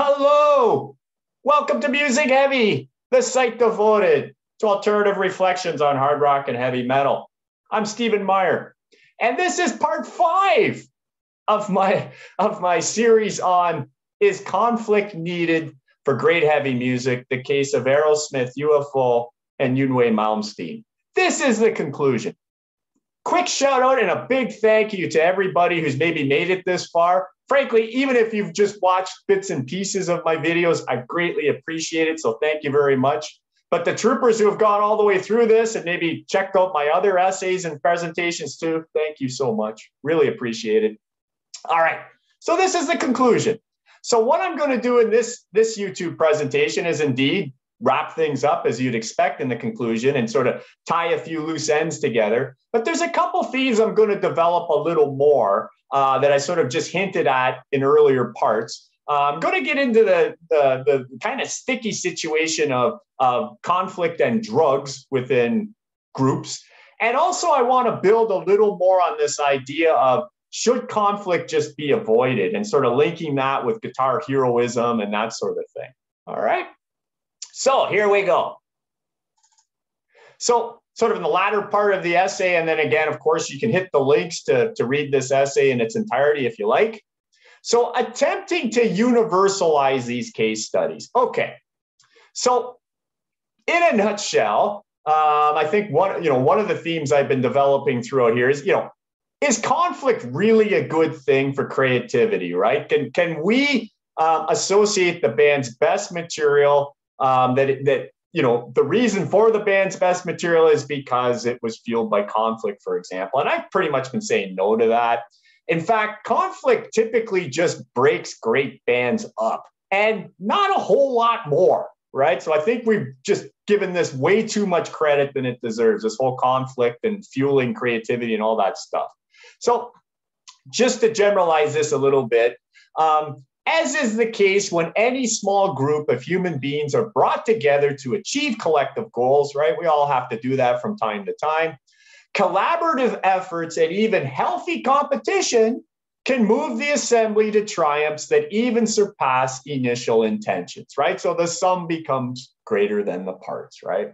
Hello! Welcome to Music Heavy, the site devoted to alternative reflections on hard rock and heavy metal. I'm Stephen Meyer, and this is part 5 of my series on Is Conflict Needed for Great Heavy Music? The case of Aerosmith, UFO, and Yngwie Malmsteen. This is the conclusion. Quick shout out and a big thank you to everybody who's maybe made it this far. Frankly, even if you've just watched bits and pieces of my videos, I greatly appreciate it. So thank you very much. But the troopers who have gone all the way through this and maybe checked out my other essays and presentations too, thank you so much. Really appreciate it. All right. So this is the conclusion. So what I'm going to do in this YouTube presentation is indeed wrap things up as you'd expect in the conclusion and sort of tie a few loose ends together. But there's a couple themes I'm going to develop a little more that I sort of just hinted at in earlier parts. I'm going to get into the kind of sticky situation of conflict and drugs within groups. And also I want to build a little more on this idea of should conflict just be avoided and sort of linking that with guitar heroism and that sort of thing. All right. So here we go. So sort of in the latter part of the essay, and then again, of course, you can hit the links to read this essay in its entirety if you like. So attempting to universalize these case studies. Okay. So in a nutshell, I think one of the themes I've been developing throughout here is conflict really a good thing for creativity, right? Can we associate the band's best material the reason for the band's best material is because it was fueled by conflict, for example. And I've pretty much been saying no to that. In fact, conflict typically just breaks great bands up and not a whole lot more, right? So I think we've just given this way too much credit than it deserves, this whole conflict and fueling creativity and all that stuff. So just to generalize this a little bit, as is the case when any small group of human beings are brought together to achieve collective goals, right? We all have to do that from time to time. Collaborative efforts and even healthy competition can move the assembly to triumphs that even surpass initial intentions, right? So the sum becomes greater than the parts, right?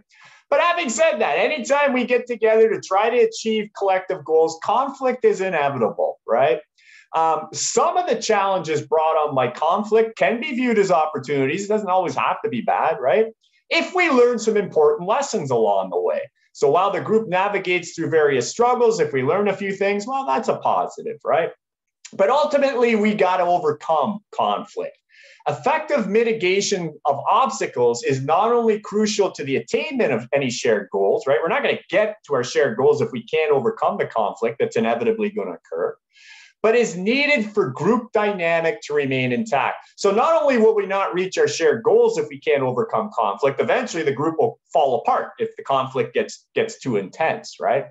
But having said that, anytime we get together to try to achieve collective goals, conflict is inevitable, right? Some of the challenges brought on by conflict can be viewed as opportunities. It doesn't always have to be bad, right? If we learn some important lessons along the way. So while the group navigates through various struggles, if we learn a few things, well, that's a positive, right? But ultimately, we got to overcome conflict. Effective mitigation of obstacles is not only crucial to the attainment of any shared goals, right? We're not going to get to our shared goals if we can't overcome the conflict that's inevitably going to occur, but is needed for group dynamic to remain intact. So not only will we not reach our shared goals if we can't overcome conflict, eventually the group will fall apart if the conflict gets too intense, right?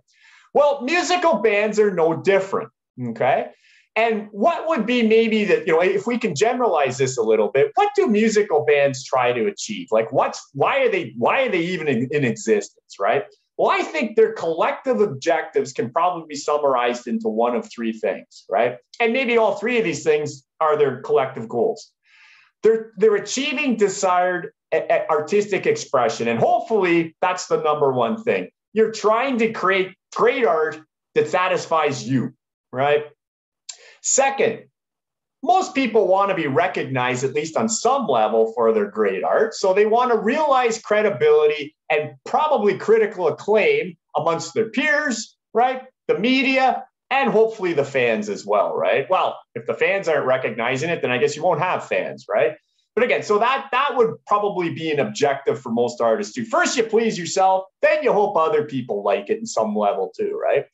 Well, musical bands are no different, okay? And what would be maybe that, if we can generalize this a little bit, what do musical bands try to achieve? Like why are they even in existence, right? Well, I think their collective objectives can probably be summarized into one of 3 things, right? And maybe all 3 of these things are their collective goals. They're achieving desired artistic expression, and hopefully that's the number one thing. You're trying to create great art that satisfies you, right? Second, most people want to be recognized, at least on some level, for their great art. So they want to realize credibility and probably critical acclaim amongst their peers, right? The media, and hopefully the fans as well, right? Well, if the fans aren't recognizing it, then I guess you won't have fans, right? But again, so that would probably be an objective for most artists too. First, you please yourself, then you hope other people like it in some level too, right?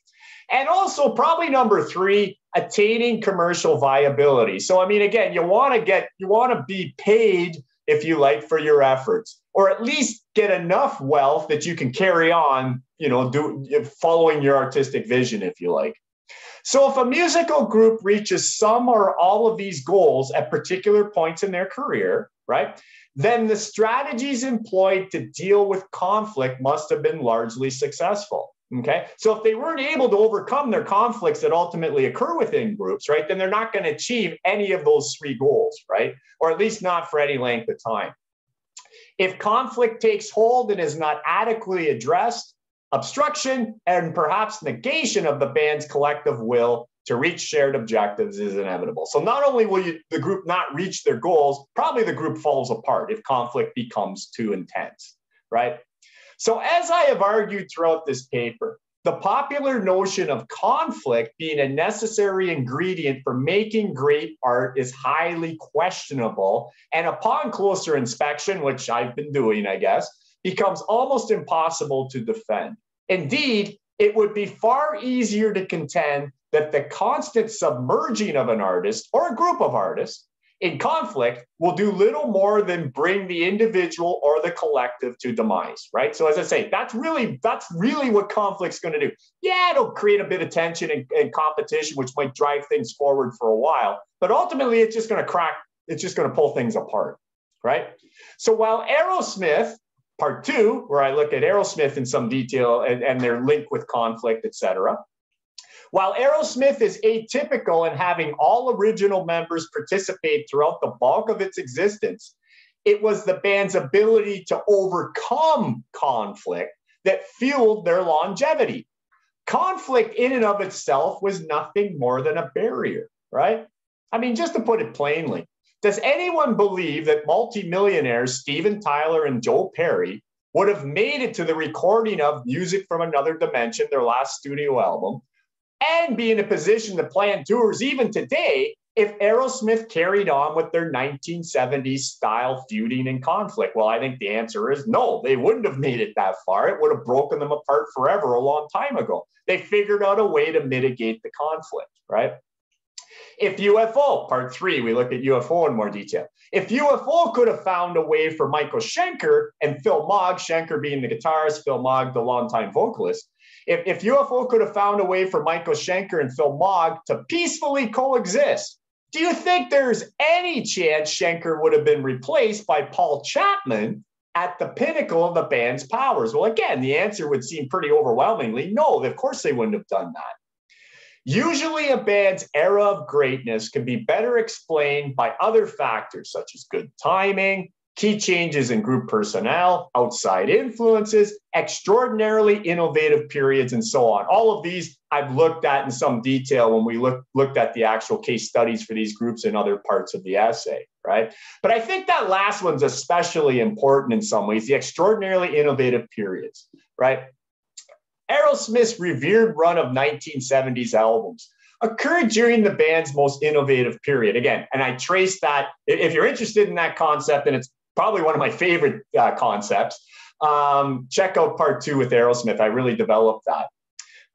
And also probably number 3, attaining commercial viability. So, I mean, again, you want to be paid, if you like, for your efforts, or at least get enough wealth that you can carry on, following your artistic vision, if you like. So if a musical group reaches some or all of these goals at particular points in their career, right, then the strategies employed to deal with conflict must have been largely successful. Okay, so if they weren't able to overcome their conflicts that ultimately occur within groups, right, then they're not going to achieve any of those three goals, right, or at least not for any length of time. If conflict takes hold and is not adequately addressed, obstruction and perhaps negation of the band's collective will to reach shared objectives is inevitable. So not only will the group not reach their goals, probably the group falls apart if conflict becomes too intense, right? So as I have argued throughout this paper, the popular notion of conflict being a necessary ingredient for making great art is highly questionable, and upon closer inspection, which I've been doing, I guess, becomes almost impossible to defend. Indeed, it would be far easier to contend that the constant submerging of an artist or a group of artists in conflict will do little more than bring the individual or the collective to demise, right? So as I say, that's really what conflict's going to do. Yeah, it'll create a bit of tension and competition, which might drive things forward for a while, but ultimately it's just going to crack, it's just going to pull things apart, right? So while Aerosmith, part 2, where I look at Aerosmith in some detail and their link with conflict, et cetera, while Aerosmith is atypical in having all original members participate throughout the bulk of its existence, it was the band's ability to overcome conflict that fueled their longevity. Conflict in and of itself was nothing more than a barrier, right? I mean, just to put it plainly, does anyone believe that multimillionaires Steven Tyler and Joe Perry would have made it to the recording of Music from Another Dimension, their last studio album, and be in a position to plan tours even today if Aerosmith carried on with their 1970s style feuding and conflict? Well, I think the answer is no, they wouldn't have made it that far. It would have broken them apart forever a long time ago. They figured out a way to mitigate the conflict, right? If UFO, part 3, we look at UFO in more detail. If UFO could have found a way for Michael Schenker and Phil Mogg, Schenker being the guitarist, Phil Mogg, the longtime vocalist, if UFO could have found a way for Michael Schenker and Phil Mogg to peacefully coexist, do you think there's any chance Schenker would have been replaced by Paul Chapman at the pinnacle of the band's powers? Well, again, the answer would seem pretty overwhelmingly no, of course they wouldn't have done that. Usually a band's era of greatness can be better explained by other factors such as good timing, key changes in group personnel, outside influences, extraordinarily innovative periods, and so on. All of these I've looked at in some detail when we looked at the actual case studies for these groups in other parts of the essay, right? But I think that last one's especially important in some ways, the extraordinarily innovative periods, right? Aerosmith's revered run of 1970s albums occurred during the band's most innovative period. Again, and I trace that, if you're interested in that concept, and it's probably one of my favorite concepts, check out part 2 with Aerosmith. I really developed that.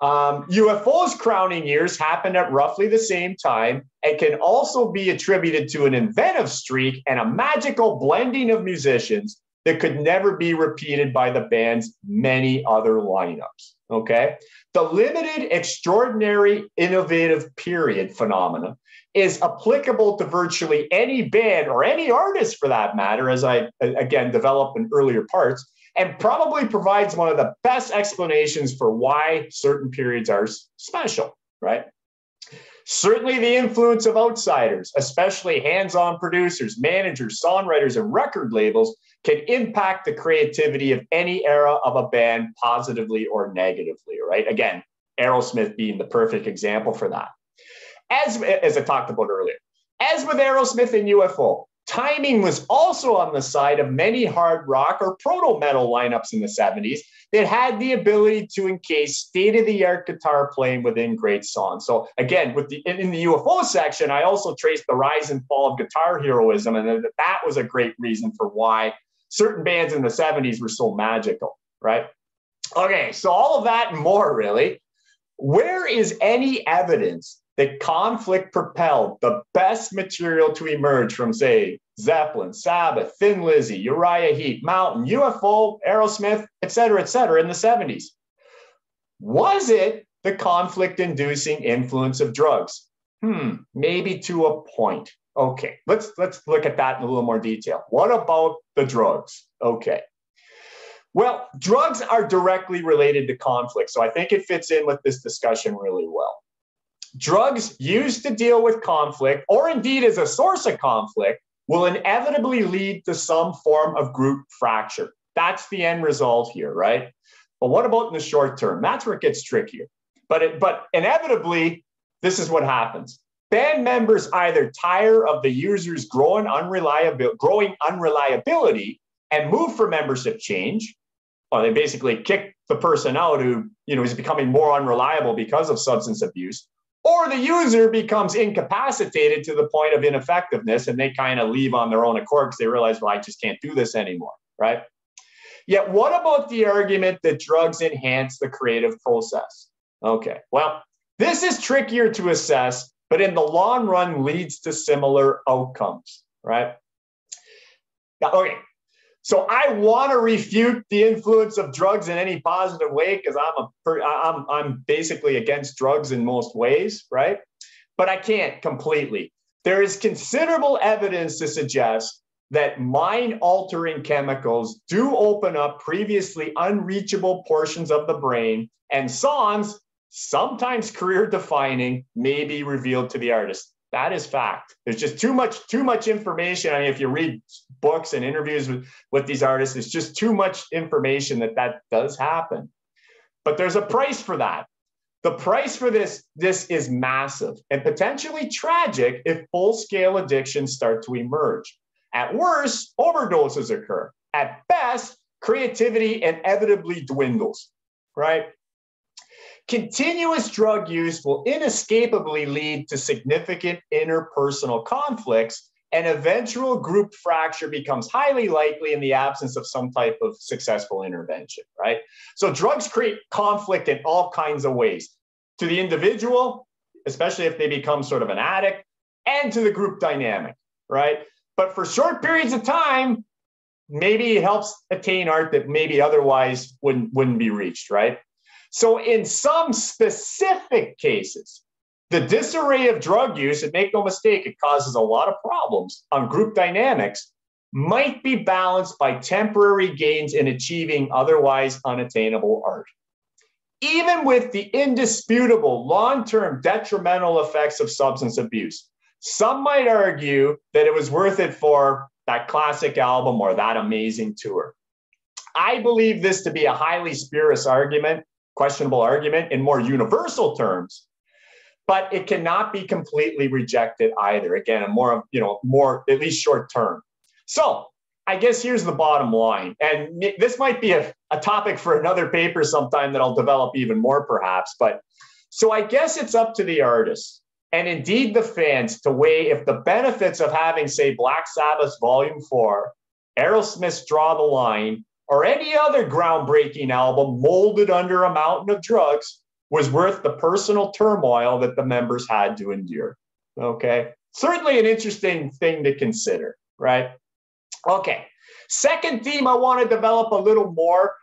UFO's crowning years happened at roughly the same time and can also be attributed to an inventive streak and a magical blending of musicians that could never be repeated by the band's many other lineups, okay? The limited, extraordinary, innovative period phenomena is applicable to virtually any band or any artist for that matter, as I, again, developed in earlier parts, and probably provides one of the best explanations for why certain periods are special, right? Certainly the influence of outsiders, especially hands-on producers, managers, songwriters, and record labels, can impact the creativity of any era of a band positively or negatively, right? Again, Aerosmith being the perfect example for that. As I talked about earlier, as with Aerosmith and UFO, timing was also on the side of many hard rock or proto-metal lineups in the 70s that had the ability to encase state-of-the-art guitar playing within great songs. So again, in the UFO section, I also traced the rise and fall of guitar heroism, and that was a great reason for why certain bands in the 70s were so magical, right? Okay, so all of that and more, really. Where is any evidence that conflict propelled the best material to emerge from, say, Zeppelin, Sabbath, Thin Lizzy, Uriah Heep, Mountain, UFO, Aerosmith, et cetera, in the 70s? Was it the conflict-inducing influence of drugs? Maybe to a point. Okay, let's look at that in a little more detail. What about the drugs? Okay. Well, drugs are directly related to conflict, so I think it fits in with this discussion really well. Drugs used to deal with conflict, or indeed as a source of conflict, will inevitably lead to some form of group fracture. That's the end result here, right? But what about in the short term? That's where it gets trickier. But inevitably, this is what happens. Band members either tire of the user's growing unreliability and move for membership change, or they basically kick the person out who is becoming more unreliable because of substance abuse, or the user becomes incapacitated to the point of ineffectiveness and they kind of leave on their own accord because they realize, well, I just can't do this anymore, right? Yet what about the argument that drugs enhance the creative process? Okay, well, this is trickier to assess, but in the long run leads to similar outcomes, right? Okay, so I want to refute the influence of drugs in any positive way because I'm basically against drugs in most ways, right? But I can't completely. There is considerable evidence to suggest that mind-altering chemicals do open up previously unreachable portions of the brain, and songs, sometimes career-defining, may be revealed to the artist. That is fact. There's just too much information. I mean, if you read books and interviews with these artists, it's just too much information that does happen. But there's a price for that. The price for this is massive and potentially tragic if full-scale addictions start to emerge. At worst, overdoses occur. At best, creativity inevitably dwindles, right? Continuous drug use will inescapably lead to significant interpersonal conflicts, and eventual group fracture becomes highly likely in the absence of some type of successful intervention, right? So drugs create conflict in all kinds of ways. To the individual, especially if they become sort of an addict, and to the group dynamic, right? But for short periods of time, maybe it helps attain art that maybe otherwise wouldn't be reached, right? So in some specific cases, the disarray of drug use, and make no mistake, it causes a lot of problems on group dynamics, might be balanced by temporary gains in achieving otherwise unattainable art. Even with the indisputable long-term detrimental effects of substance abuse, some might argue that it was worth it for that classic album or that amazing tour. I believe this to be a highly spurious argument, questionable argument in more universal terms, but it cannot be completely rejected either. Again, a more at least short term. So I guess here's the bottom line, and this might be a topic for another paper sometime that I'll develop even more perhaps, but so I guess it's up to the artists and indeed the fans to weigh if the benefits of having, say, Black Sabbath's Volume 4, Aerosmith's Draw the Line, or any other groundbreaking album molded under a mountain of drugs was worth the personal turmoil that the members had to endure. Okay, certainly an interesting thing to consider, right? Okay, second theme I want to develop a little more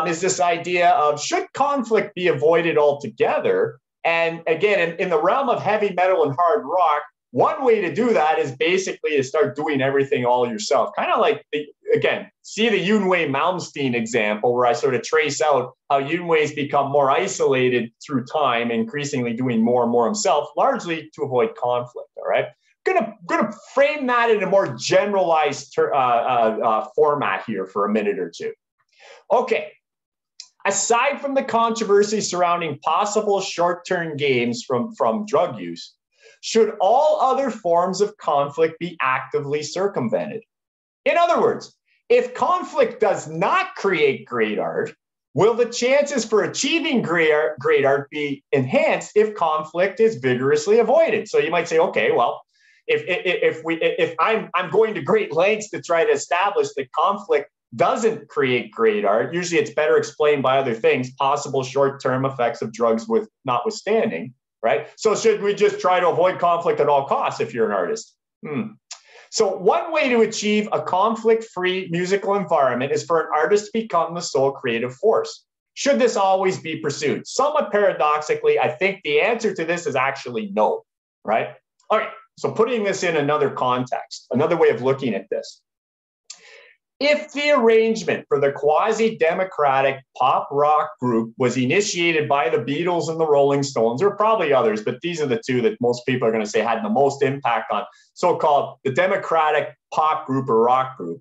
is this idea of should conflict be avoided altogether? And again, in the realm of heavy metal and hard rock, one way to do that is basically to start doing everything all yourself. Kind of like, again, see the Yngwie Malmsteen example where I sort of trace out how Yngwie's become more isolated through time, increasingly doing more and more himself, largely to avoid conflict, all right? Gonna frame that in a more generalized format here for a minute or two. Okay, aside from the controversy surrounding possible short-term gains from drug use, should all other forms of conflict be actively circumvented? In other words, if conflict does not create great art, will the chances for achieving great art be enhanced if conflict is vigorously avoided? So you might say, okay, well, if I'm going to great lengths to try to establish that conflict doesn't create great art, usually it's better explained by other things, possible short-term effects of drugs with notwithstanding, right? So should we just try to avoid conflict at all costs if you're an artist? So one way to achieve a conflict-free musical environment is for an artist to become the sole creative force. Should this always be pursued? Somewhat paradoxically, I think the answer to this is actually no, right? All right, so putting this in another context, another way of looking at this. If the arrangement for the quasi-democratic pop rock group was initiated by the Beatles and the Rolling Stones, or probably others, but these are the two that most people are going to say had the most impact on so-called the democratic pop group or rock group,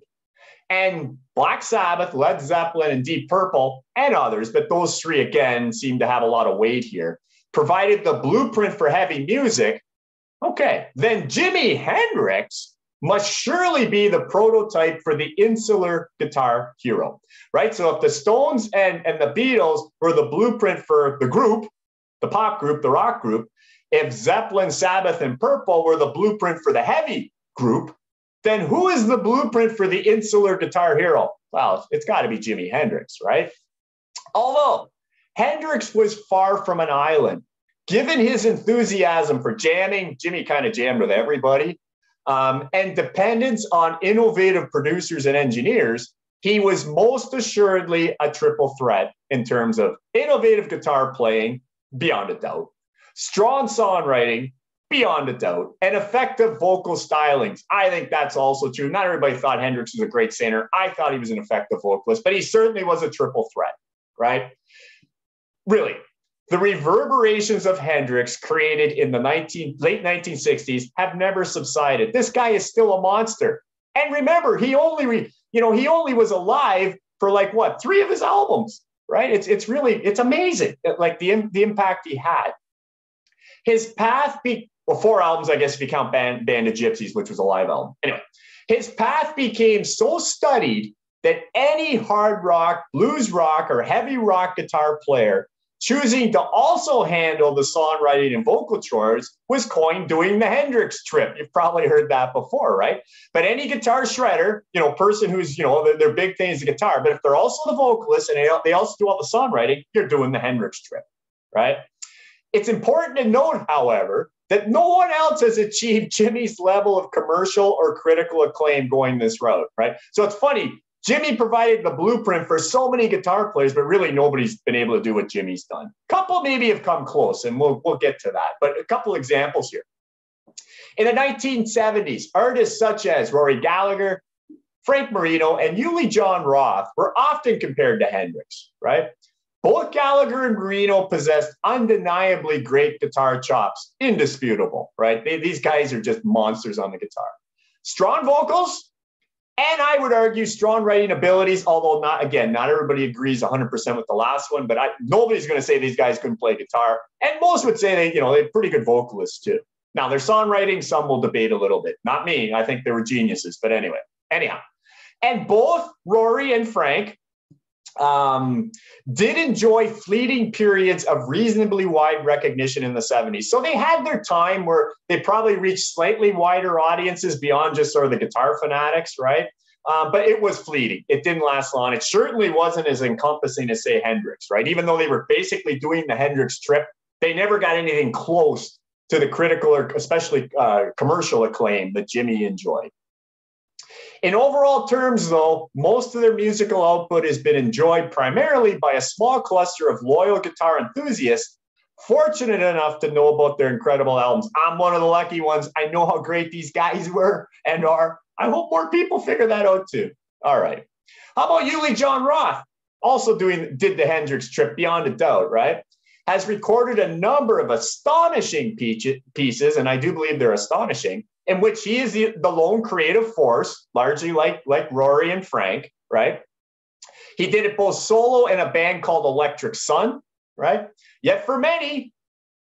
and Black Sabbath, Led Zeppelin, and Deep Purple, and others, but those three, again, seem to have a lot of weight here, provided the blueprint for heavy music, okay, then Jimi Hendrix must surely be the prototype for the insular guitar hero, right? So if the Stones and the Beatles were the blueprint for the group, the pop group, the rock group, if Zeppelin, Sabbath, and Purple were the blueprint for the heavy group, then who is the blueprint for the insular guitar hero? Well, it's got to be Jimi Hendrix, right? Although Hendrix was far from an island, given his enthusiasm for jamming, Jimi kind of jammed with everybody, and dependence on innovative producers and engineers, he was most assuredly a triple threat in terms of innovative guitar playing, beyond a doubt, strong songwriting, beyond a doubt, and effective vocal stylings. I think that's also true. Not everybody thought Hendrix was a great singer. I thought he was an effective vocalist, but he certainly was a triple threat, right? Really, the reverberations of Hendrix created in the late 1960s have never subsided. This guy is still a monster. And remember, he only was alive for like what, 3 of his albums, right? It's amazing, like the impact he had. His path, 4 albums, I guess, if you count Band of Gypsies, which was a live album. Anyway, his path became so studied that any hard rock, blues rock, or heavy rock guitar player choosing to also handle the songwriting and vocal chores was coined doing the Hendrix trip. You've probably heard that before, right? But any guitar shredder, person who's, their big thing is the guitar, but if they're also the vocalist and they also do all the songwriting, you're doing the Hendrix trip, right? It's important to note, however, that no one else has achieved Jimmy's level of commercial or critical acclaim going this route, right? So it's funny, Jimmy provided the blueprint for so many guitar players, but really nobody's been able to do what Jimmy's done. A couple maybe have come close, and we'll get to that, but a couple examples here. In the 1970s, artists such as Rory Gallagher, Frank Marino, and Uli John Roth were often compared to Hendrix, right? Both Gallagher and Marino possessed undeniably great guitar chops, indisputable, right? These guys are just monsters on the guitar. Strong vocals, and I would argue strong writing abilities, although not everybody agrees 100% with the last one, but nobody's going to say these guys couldn't play guitar. And most would say they're pretty good vocalists too. Now, their songwriting, some will debate a little bit. Not me. I think they were geniuses, but anyhow. And both Rory and Frank did enjoy fleeting periods of reasonably wide recognition in the 70s. So they had their time where they probably reached slightly wider audiences beyond just sort of the guitar fanatics, right? But it was fleeting. It didn't last long. It certainly wasn't as encompassing as, say, Hendrix, right? Even though they were basically doing the Hendrix trip, they never got anything close to the critical or especially commercial acclaim that Jimmy enjoyed. In overall terms, though, most of their musical output has been enjoyed primarily by a small cluster of loyal guitar enthusiasts fortunate enough to know about their incredible albums. I'm one of the lucky ones. I know how great these guys were and are. I hope more people figure that out too. All right. How about Uli John Roth? Also did the Hendrix trip beyond a doubt, right? Has recorded a number of astonishing pieces, and I do believe they're astonishing, in which he is the lone creative force, largely like Rory and Frank, right? He did it both solo in a band called Electric Sun, right? Yet for many,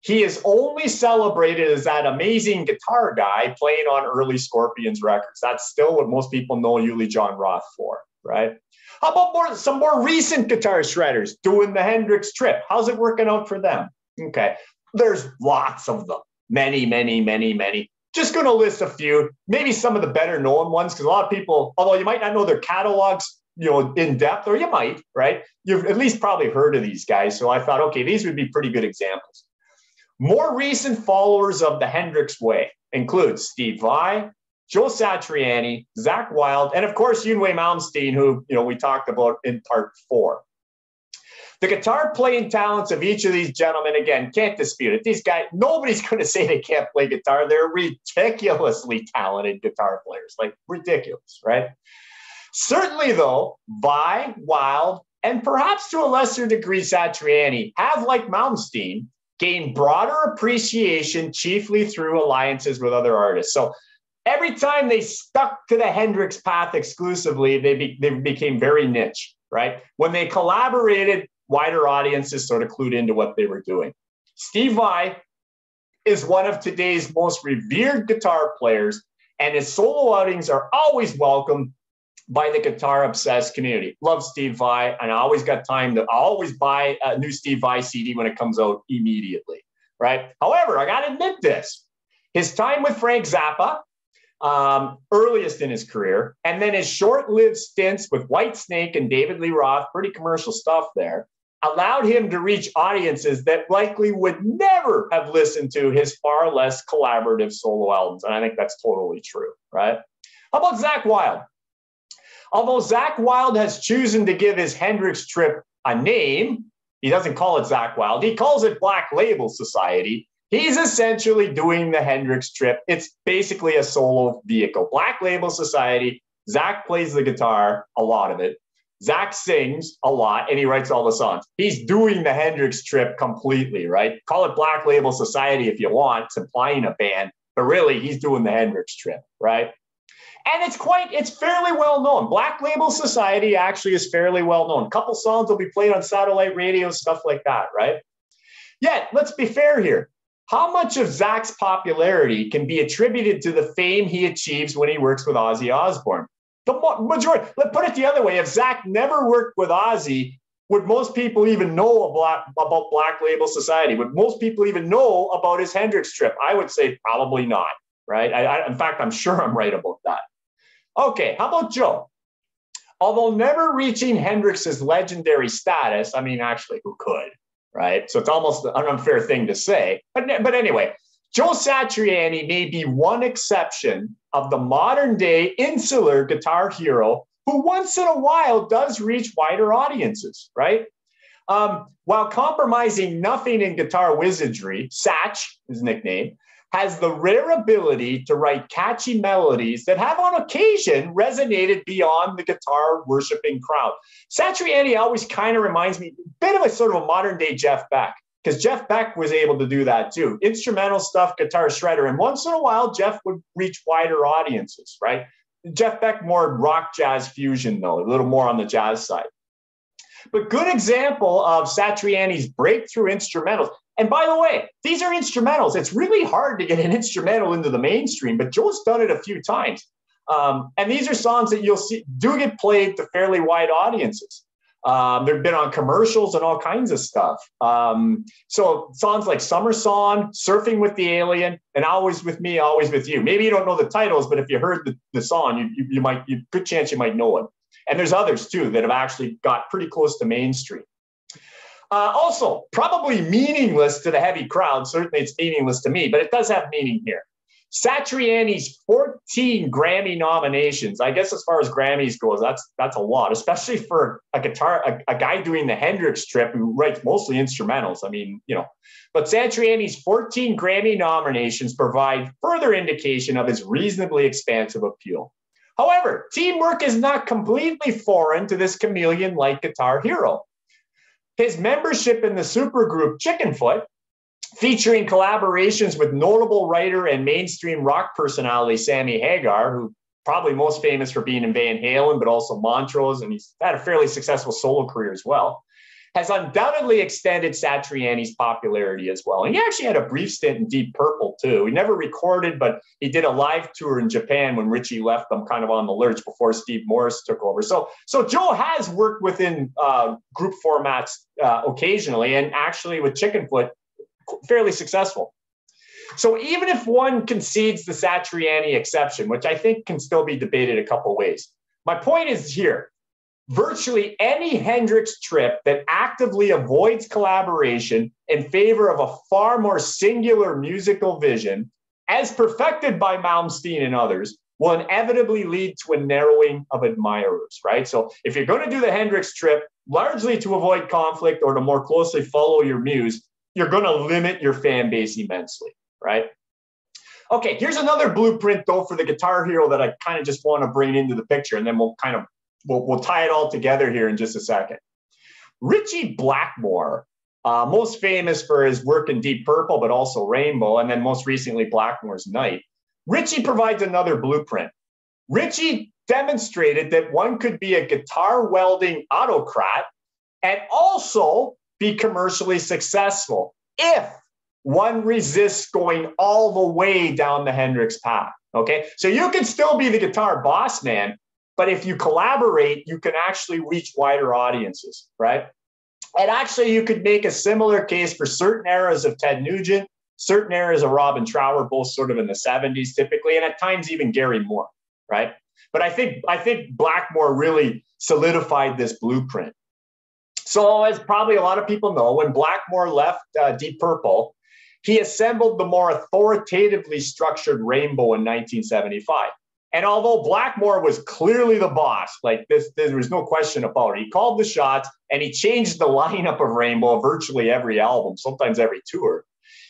he is only celebrated as that amazing guitar guy playing on early Scorpions records. That's still what most people know Uli John Roth for, right? How about some more recent guitar shredders doing the Hendrix trip? How's it working out for them? Okay, there's lots of them. Many, many, many, many. Just going to list a few, maybe some of the better known ones, because a lot of people, although you might not know their catalogs, in depth, or you might, right? You've at least probably heard of these guys. So I thought, okay, these would be pretty good examples. More recent followers of the Hendrix way include Steve Vai, Joe Satriani, Zakk Wilde, and of course, Yngwie Malmsteen, who, we talked about in part 4. The guitar playing talents of each of these gentlemen, again, can't dispute it. These guys, nobody's going to say they can't play guitar. They're ridiculously talented guitar players, like ridiculous, right? Certainly, though, Vi, Wilde, and perhaps to a lesser degree Satriani have, like Malmsteen, gained broader appreciation chiefly through alliances with other artists. So every time they stuck to the Hendrix path exclusively, they became very niche, right? When they collaborated, wider audiences sort of clued into what they were doing. Steve Vai is one of today's most revered guitar players, and his solo outings are always welcomed by the guitar-obsessed community. Love Steve Vai, and I always got time to always buy a new Steve Vai CD when it comes out immediately, right? However, I got to admit this. His time with Frank Zappa, earliest in his career, and then his short-lived stints with Whitesnake and David Lee Roth, pretty commercial stuff there, allowed him to reach audiences that likely would never have listened to his far less collaborative solo albums. And I think that's totally true, right? How about Zakk Wylde? Although Zakk Wylde has chosen to give his Hendrix trip a name, he doesn't call it Zakk Wylde, he calls it Black Label Society. He's essentially doing the Hendrix trip. It's basically a solo vehicle. Black Label Society, Zakk plays the guitar, a lot of it. Zakk sings a lot, and he writes all the songs. He's doing the Hendrix trip completely, right? Call it Black Label Society if you want. It's implying a band, but really he's doing the Hendrix trip, right? And it's fairly well known. Black Label Society actually is fairly well known. A couple songs will be played on satellite radio, stuff like that, right? Yet, let's be fair here. How much of Zakk's popularity can be attributed to the fame he achieves when he works with Ozzy Osbourne? The majority. Let's put it the other way. If Zakk never worked with Ozzy, would most people even know about Black Label Society? Would most people even know about his Hendrix trip? I would say probably not, right? In fact, I'm sure I'm right about that. Okay, how about Joe? Although never reaching Hendrix's legendary status, I mean, actually, who could, right? So it's almost an unfair thing to say. But anyway, Joe Satriani may be one exception of the modern day insular guitar hero who once in a while does reach wider audiences, right? While compromising nothing in guitar wizardry, Satch, his nickname, has the rare ability to write catchy melodies that have on occasion resonated beyond the guitar worshiping crowd. Satriani always kind of reminds me a bit of a sort of a modern day Jeff Beck, because Jeff Beck was able to do that too. Instrumental stuff, guitar shredder. And once in a while, Jeff would reach wider audiences, right? Jeff Beck, more rock jazz fusion though, a little more on the jazz side. But good example of Satriani's breakthrough instrumentals. And by the way, these are instrumentals. It's really hard to get an instrumental into the mainstream, but Joe's done it a few times. And these are songs that you'll see do get played to fairly wide audiences. They've been on commercials and all kinds of stuff. So songs like Summer Song, Surfing with the Alien, and Always With Me, Always With You. Maybe you don't know the titles, but if you heard the song, you might, good chance you might know it. And there's others too that have actually got pretty close to mainstream. Also, probably meaningless to the heavy crowd. Certainly it's meaningless to me, but it does have meaning here. Satriani's 14 Grammy nominations. I guess as far as Grammys goes, that's a lot, especially for a guy doing the Hendrix trip who writes mostly instrumentals. I mean, you know, but Satriani's 14 Grammy nominations provide further indication of his reasonably expansive appeal. However, teamwork is not completely foreign to this chameleon-like guitar hero. His membership in the supergroup Chickenfoot, featuring collaborations with notable writer and mainstream rock personality Sammy Hagar, who probably most famous for being in Van Halen, but also Montrose, and he's had a fairly successful solo career as well, has undoubtedly extended Satriani's popularity as well. And he actually had a brief stint in Deep Purple too. He never recorded, but he did a live tour in Japan when Richie left them kind of on the lurch before Steve Morris took over. So Joe has worked within group formats occasionally, and actually with Chickenfoot, fairly successful. So even if one concedes the Satriani exception, which I think can still be debated a couple ways, my point is here. Virtually any Hendrix trip that actively avoids collaboration in favor of a far more singular musical vision, as perfected by Malmsteen and others, will inevitably lead to a narrowing of admirers, right? So if you're going to do the Hendrix trip, largely to avoid conflict or to more closely follow your muse, you're going to limit your fan base immensely, right? Okay, here's another blueprint, though, for the guitar hero that I kind of just want to bring into the picture, and then we'll kind of we'll tie it all together here in just a second. Ritchie Blackmore, most famous for his work in Deep Purple, but also Rainbow, and then most recently Blackmore's Night. Ritchie provides another blueprint. Ritchie demonstrated that one could be a guitar welding autocrat and also be commercially successful if one resists going all the way down the Hendrix path. Okay, so you can still be the guitar boss man, but if you collaborate, you can actually reach wider audiences, right? And actually, you could make a similar case for certain eras of Ted Nugent, certain eras of Robin Trower, both sort of in the 70s typically, and at times even Gary Moore, right? But I think Blackmore really solidified this blueprint. So as probably a lot of people know, when Blackmore left Deep Purple, he assembled the more authoritatively structured Rainbow in 1975. And although Blackmore was clearly the boss, like this, there was no question about it. He called the shots and he changed the lineup of Rainbow virtually every album, sometimes every tour.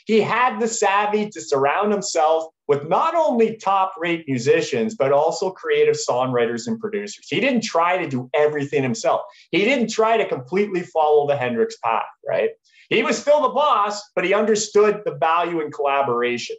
He had the savvy to surround himself with not only top-rate musicians, but also creative songwriters and producers. He didn't try to do everything himself. He didn't try to completely follow the Hendrix path, right? He was still the boss, but he understood the value in collaboration.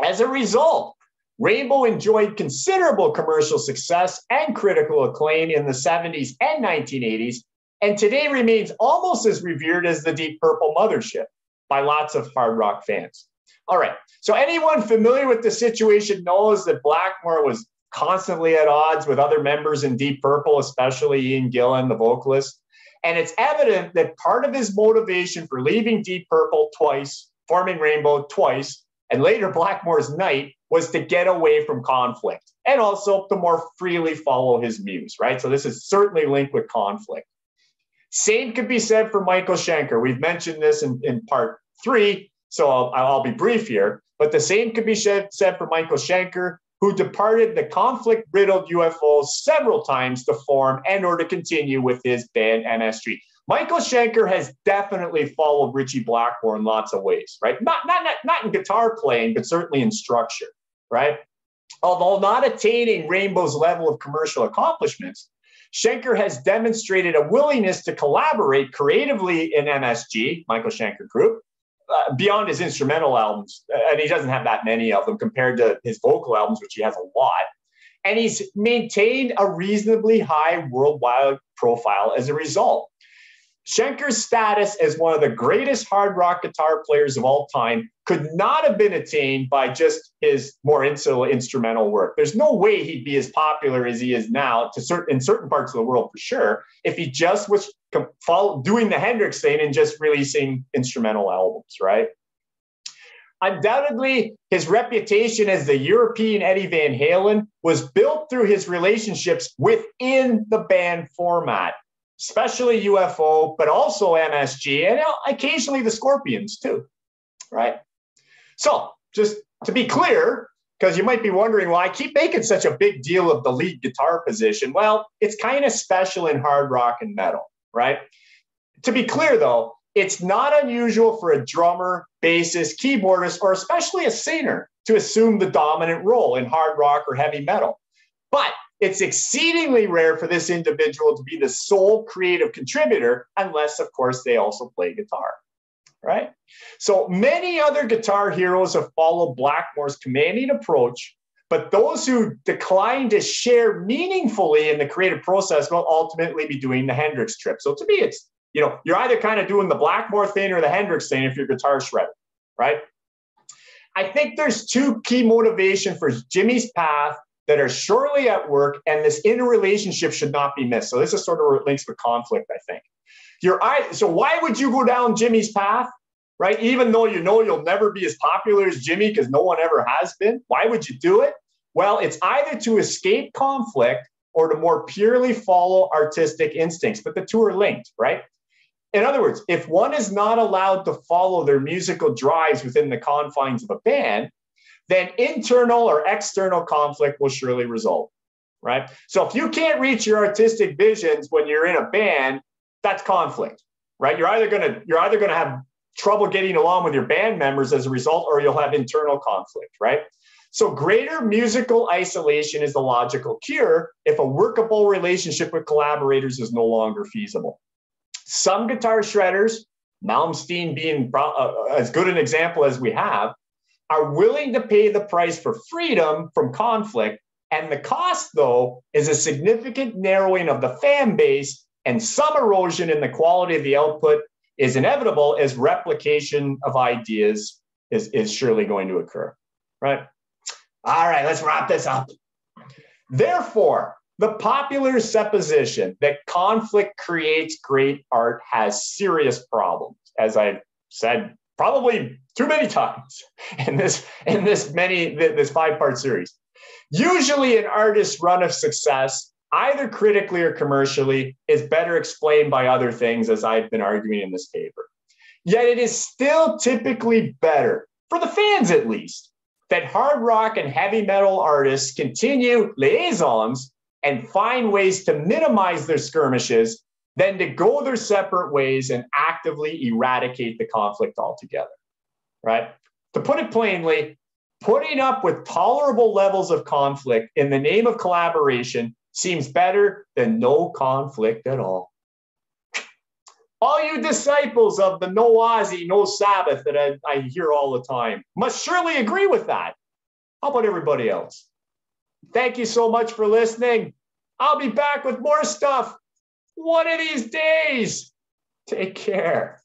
As a result, Rainbow enjoyed considerable commercial success and critical acclaim in the 70s and 1980s, and today remains almost as revered as the Deep Purple mothership by lots of hard rock fans. All right, so anyone familiar with the situation knows that Blackmore was constantly at odds with other members in Deep Purple, especially Ian Gillan, the vocalist. And it's evident that part of his motivation for leaving Deep Purple twice, forming Rainbow twice, and later Blackmore's Night was to get away from conflict and also to more freely follow his muse, right? So this is certainly linked with conflict. Same could be said for Michael Schenker. We've mentioned this in part 3, so I'll be brief here, but the same could be said for Michael Schenker, who departed the conflict-riddled UFO several times to form and or to continue with his band MS3. Michael Schenker has definitely followed Ritchie Blackmore in lots of ways, right? Not in guitar playing, but certainly in structure, right? Although not attaining Rainbow's level of commercial accomplishments, Schenker has demonstrated a willingness to collaborate creatively in MSG, Michael Schenker Group, beyond his instrumental albums. And he doesn't have that many of them compared to his vocal albums, which he has a lot. And he's maintained a reasonably high worldwide profile as a result. Schenker's status as one of the greatest hard rock guitar players of all time could not have been attained by just his more instrumental work. There's no way he'd be as popular as he is now in certain parts of the world for sure, if he just was doing the Hendrix thing and just releasing instrumental albums, right? Undoubtedly, his reputation as the European Eddie Van Halen was built through his relationships within the band format, especially UFO, but also MSG, and occasionally the Scorpions too, right? So just to be clear, because you might be wondering why I keep making such a big deal of the lead guitar position. Well, it's kind of special in hard rock and metal, right? To be clear though, it's not unusual for a drummer, bassist, keyboardist, or especially a singer to assume the dominant role in hard rock or heavy metal. But it's exceedingly rare for this individual to be the sole creative contributor, unless, of course, they also play guitar, right? So many other guitar heroes have followed Blackmore's commanding approach, but those who decline to share meaningfully in the creative process will ultimately be doing the Hendrix trip. So to me, it's, you're either kind of doing the Blackmore thing or the Hendrix thing if you're guitar shredder, right? I think there's two key motivations for Jimmy's path that are surely at work, and this interrelationship should not be missed. So this is sort of links with conflict, I think. So why would you go down Jimmy's path, right? Even though you'll never be as popular as Jimmy because no one ever has been. Why would you do it? Well, it's either to escape conflict or to more purely follow artistic instincts, but the two are linked, right? In other words, if one is not allowed to follow their musical drives within the confines of a band, then internal or external conflict will surely result, right? So if you can't reach your artistic visions when you're in a band, that's conflict, right? You're either gonna have trouble getting along with your band members as a result, or you'll have internal conflict, right? So greater musical isolation is the logical cure if a workable relationship with collaborators is no longer feasible. Some guitar shredders, Malmsteen being as good an example as we have, are willing to pay the price for freedom from conflict. And the cost, though, is a significant narrowing of the fan base and some erosion in the quality of the output is inevitable as replication of ideas is surely going to occur, right? All right, let's wrap this up. Therefore, the popular supposition that conflict creates great art has serious problems, as I've said probably too many times in this 5-part series. Usually an artist's run of success, either critically or commercially, is better explained by other things, as I've been arguing in this paper. Yet it is still typically better, for the fans at least, that hard rock and heavy metal artists continue liaisons and find ways to minimize their skirmishes than to go their separate ways and actively eradicate the conflict altogether, right? To put it plainly, putting up with tolerable levels of conflict in the name of collaboration seems better than no conflict at all. All you disciples of the no Ozzy, no Sabbath that I hear all the time must surely agree with that. How about everybody else? Thank you so much for listening. I'll be back with more stuff one of these days. Take care.